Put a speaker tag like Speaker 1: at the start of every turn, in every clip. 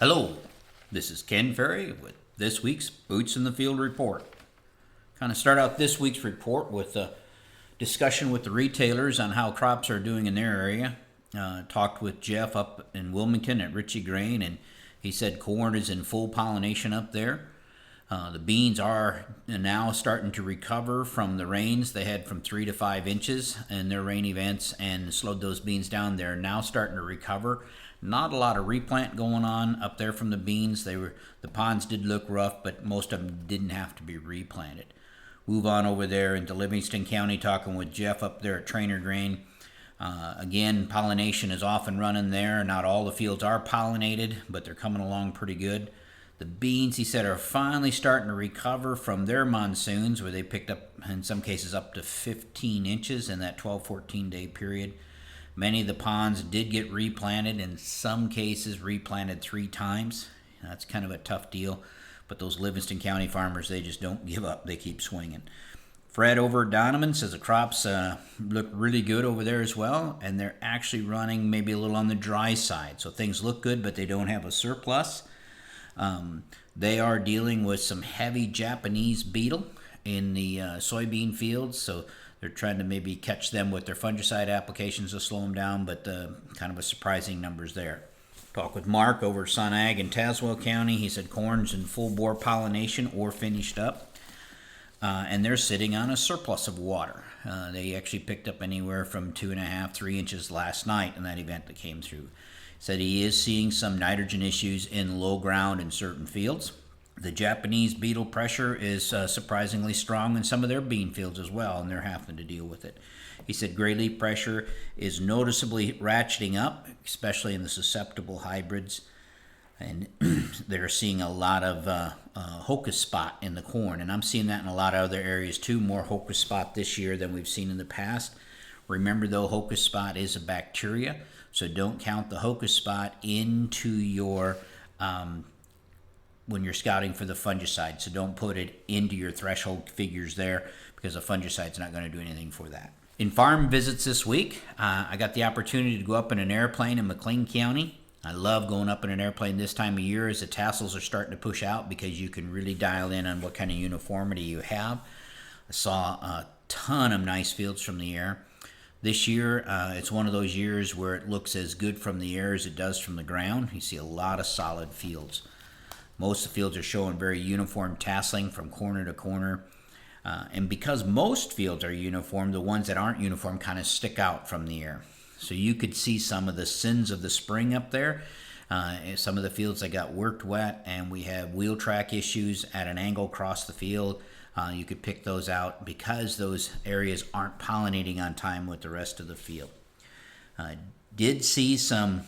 Speaker 1: Hello, this is Ken Ferry with this week's Boots in the Field report. Kind of start out this week's report with a discussion with the retailers on how crops are doing in their area. Talked with Jeff up in Wilmington at Ritchie Grain, and he said corn is in full pollination up there. The beans are now starting to recover from the rains they had from 3 to 5 inches in their rain events and slowed those beans down. They're now starting to recover. Not a lot of replant going on up there from the beans. The ponds did look rough, but most of them didn't have to be replanted. Move on over there into Livingston County, talking with Jeff up there at Trainer Grain. Again, pollination is off and running there. Not all the fields are pollinated, but they're coming along pretty good. The beans, he said, are finally starting to recover from their monsoons, where they picked up, in some cases, up to 15 inches in that 12-14 day period. Many of the ponds did get replanted, in some cases replanted 3 times. That's kind of a tough deal, but those Livingston County farmers, they just don't give up. They keep swinging. Fred over at Donovan says the crops look really good over there as well, and they're actually running maybe a little on the dry side. So things look good, but they don't have a surplus. They are dealing with some heavy Japanese beetle in the soybean fields, so they're trying to maybe catch them with their fungicide applications to slow them down, but kind of a surprising numbers there. Talk with Mark over at Sun Ag in Tazewell County. He said corn's in full bore pollination or finished up, and they're sitting on a surplus of water. They actually picked up anywhere from 2.5 to 3 inches last night in that event that came through. Said he is seeing some nitrogen issues in low ground in certain fields. The Japanese beetle pressure is surprisingly strong in some of their bean fields as well, and they're having to deal with it. He said gray leaf pressure is noticeably ratcheting up, especially in the susceptible hybrids, and they're seeing a lot of hocus spot in the corn, and I'm seeing that in a lot of other areas too. More hocus spot this year than we've seen in the past. Remember though, hocus spot is a bacteria, so don't count the hocus spot into your when you're scouting for the fungicide. So don't put it into your threshold figures there, because a fungicide's not going to do anything for that. In farm visits this week, I got the opportunity to go up in an airplane in McLean County. I love going up in an airplane this time of year as the tassels are starting to push out, because you can really dial in on what kind of uniformity you have. I saw a ton of nice fields from the air. This year, it's one of those years where it looks as good from the air as it does from the ground. You see a lot of solid fields. Most of the fields are showing very uniform tasseling from corner to corner. And because most fields are uniform, the ones that aren't uniform kind of stick out from the air. So you could see some of the sins of the spring up there. Some of the fields that got worked wet, and we have wheel track issues at an angle across the field. You could pick those out because those areas aren't pollinating on time with the rest of the field. Did see some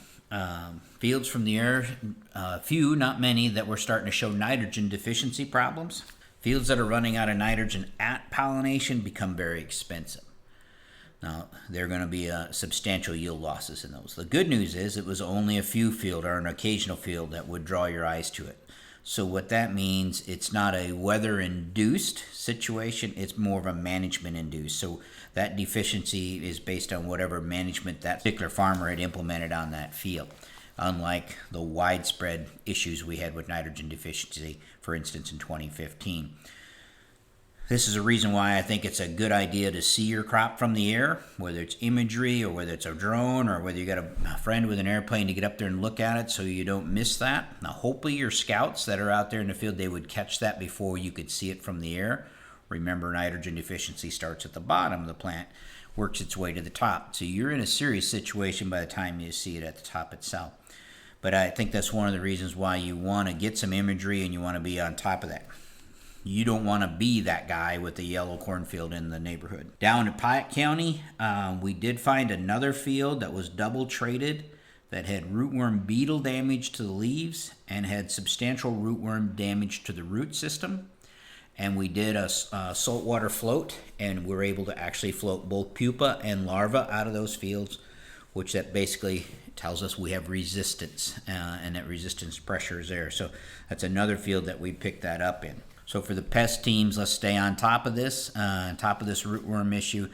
Speaker 1: fields from the air, a few, not many, that were starting to show nitrogen deficiency problems. Fields that are running out of nitrogen at pollination become very expensive. Now, there are going to be substantial yield losses in those. The good news is it was only a few field or an occasional field that would draw your eyes to it. So what that means, it's not a weather-induced situation, it's more of a management-induced. So that deficiency is based on whatever management that particular farmer had implemented on that field, unlike the widespread issues we had with nitrogen deficiency, for instance, in 2015. This is a reason why I think it's a good idea to see your crop from the air, whether it's imagery or whether it's a drone or whether you got a friend with an airplane to get up there and look at it so you don't miss that. Now, hopefully your scouts that are out there in the field, they would catch that before you could see it from the air. Remember, nitrogen deficiency starts at the bottom of the plant, works its way to the top. So you're in a serious situation by the time you see it at the top itself. But I think that's one of the reasons why you want to get some imagery and you want to be on top of that. You don't want to be that guy with the yellow cornfield in the neighborhood. Down in Piatt County, we did find another field that was double traded that had rootworm beetle damage to the leaves and had substantial rootworm damage to the root system. And we did a saltwater float, and we're able to actually float both pupa and larva out of those fields, which that basically tells us we have resistance, and that resistance pressure is there. So that's another field that we picked that up in. So for the pest teams, let's stay on top of this rootworm issue.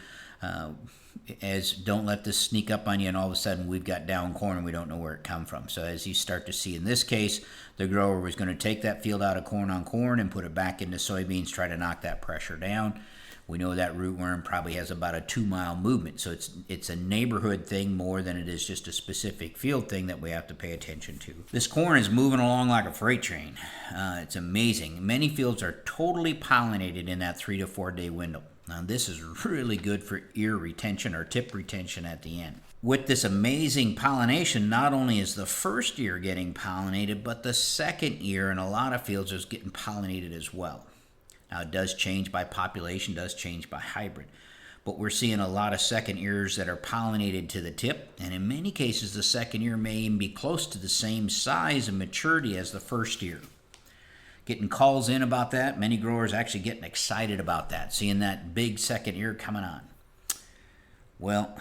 Speaker 1: As don't let this sneak up on you and all of a sudden we've got down corn and we don't know where it come from. So as you start to see in this case, the grower was going to take that field out of corn on corn and put it back into soybeans, try to knock that pressure down. We know that rootworm probably has about a 2-mile movement, so it's a neighborhood thing more than it is just a specific field thing that we have to pay attention to. This corn is moving along like a freight train. It's amazing. Many fields are totally pollinated in that 3 to 4 day window. Now this is really good for ear retention or tip retention at the end. With this amazing pollination, not only is the first ear getting pollinated, but the second ear in a lot of fields is getting pollinated as well. Now it does change by population, does change by hybrid, but we're seeing a lot of second ears that are pollinated to the tip, and in many cases the second ear may even be close to the same size and maturity as the first ear. Getting calls in about that. Many growers actually getting excited about that, seeing that big second ear coming on. Well,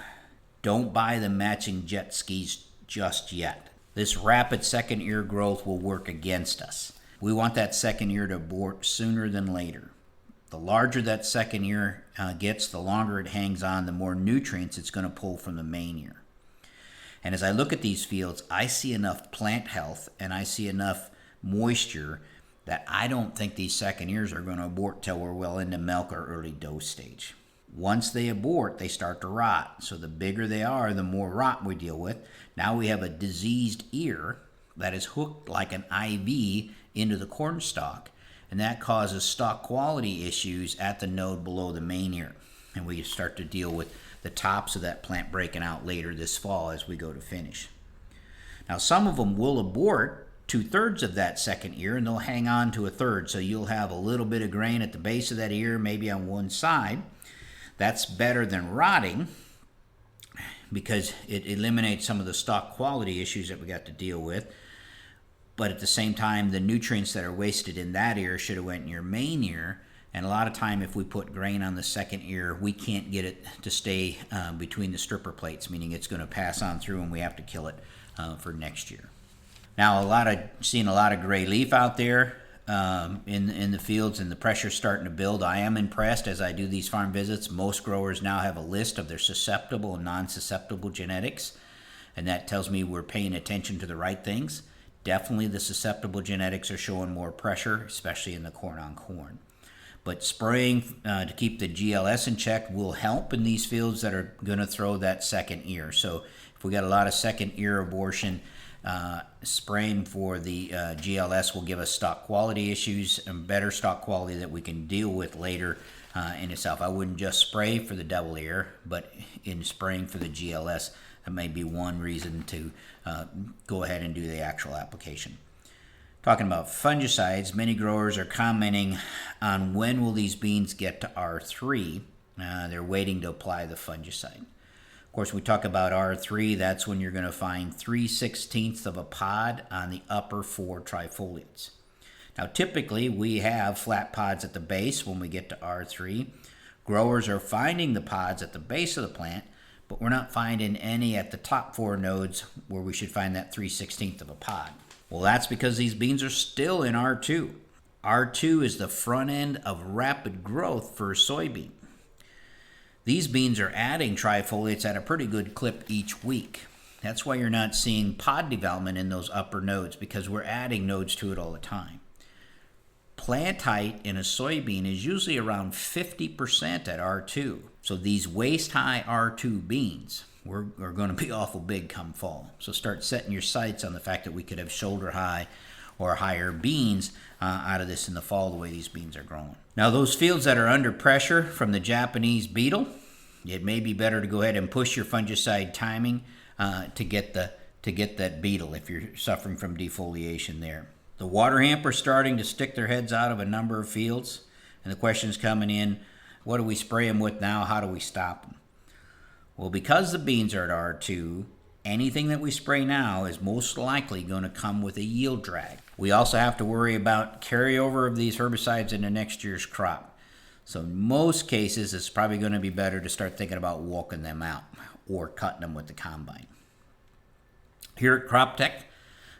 Speaker 1: don't buy the matching jet skis just yet. This rapid second ear growth will work against us. We want that second ear to abort sooner than later. The larger that second ear gets, the longer it hangs on, the more nutrients it's going to pull from the main ear. And as I look at these fields, I see enough plant health and I see enough moisture that I don't think these second ears are going to abort till we're well into milk or early dose stage. Once they abort, they start to rot. So the bigger they are, the more rot we deal with. Now we have a diseased ear that is hooked like an IV into the corn stalk, and that causes stalk quality issues at the node below the main ear. And we start to deal with the tops of that plant breaking out later this fall as we go to finish. Now some of them will abort 2/3 of that second ear, and they'll hang on to 1/3. So you'll have a little bit of grain at the base of that ear, maybe on one side. That's better than rotting because it eliminates some of the stalk quality issues that we got to deal with. But at the same time, the nutrients that are wasted in that ear should have went in your main ear. And a lot of time, if we put grain on the second ear, we can't get it to stay between the stripper plates, meaning it's going to pass on through and we have to kill it for next year. Now, seeing a lot of gray leaf out there in the fields, and the pressure's starting to build. I am impressed as I do these farm visits. Most growers now have a list of their susceptible and non-susceptible genetics, and that tells me we're paying attention to the right things. Definitely the susceptible genetics are showing more pressure, especially in the corn on corn. But spraying to keep the GLS in check will help in these fields that are going to throw that second ear. So if we got a lot of second ear abortion, spraying for the GLS will give us stock quality issues and better stock quality that we can deal with later in itself. I wouldn't just spray for the double ear, but in spraying for the GLS, that may be one reason to go ahead and do the actual application. Talking about fungicides, many growers are commenting on when will these beans get to R3. They're waiting to apply the fungicide. Of course, we talk about R3, that's when you're going to find 3/16 of a pod on the upper 4 trifoliates. Now, typically, we have flat pods at the base when we get to R3. Growers are finding the pods at the base of the plant, but we're not finding any at the top 4 nodes where we should find that 3/16 of a pod. Well, that's because these beans are still in R2. R2 is the front end of rapid growth for a soybean. These beans are adding trifoliates at a pretty good clip each week. That's why you're not seeing pod development in those upper nodes, because we're adding nodes to it all the time. Plant height in a soybean is usually around 50% at R2. So these waist-high R2 beans are going to be awful big come fall. So start setting your sights on the fact that we could have shoulder-high or higher beans out of this in the fall, the way these beans are growing. Now, those fields that are under pressure from the Japanese beetle, it may be better to go ahead and push your fungicide timing to get that beetle if you're suffering from defoliation there. The water hemp are starting to stick their heads out of a number of fields, and the question's coming in, what do we spray them with now? How do we stop them? Well, because the beans are at R2, anything that we spray now is most likely going to come with a yield drag. We also have to worry about carryover of these herbicides into next year's crop. So in most cases, it's probably going to be better to start thinking about walking them out or cutting them with the combine. Here at Crop Tech,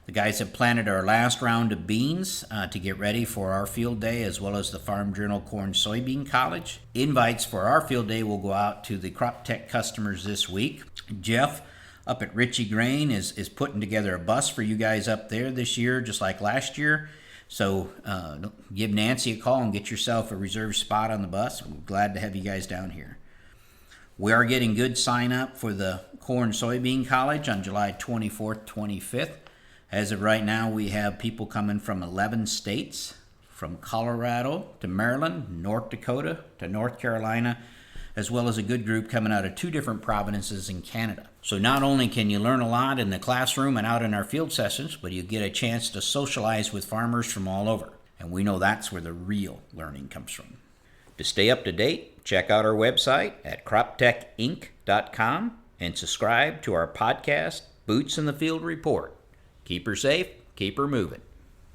Speaker 1: The guys have planted our last round of beans to get ready for our field day, as well as the Farm Journal Corn Soybean College. Invites for our field day will go out to the crop tech customers this week. Jeff up at Ritchie Grain is putting together a bus for you guys up there this year, just like last year. So give Nancy a call and get yourself a reserved spot on the bus. We're glad to have you guys down here. We are getting good sign up for the Corn Soybean College on July 24th, 25th. As of right now, we have people coming from 11 states, from Colorado to Maryland, North Dakota to North Carolina, as well as a good group coming out of 2 different provinces in Canada. So not only can you learn a lot in the classroom and out in our field sessions, but you get a chance to socialize with farmers from all over. And we know that's where the real learning comes from. To stay up to date, check out our website at croptechinc.com and subscribe to our podcast, Boots in the Field Report. Keep her safe, keep her moving.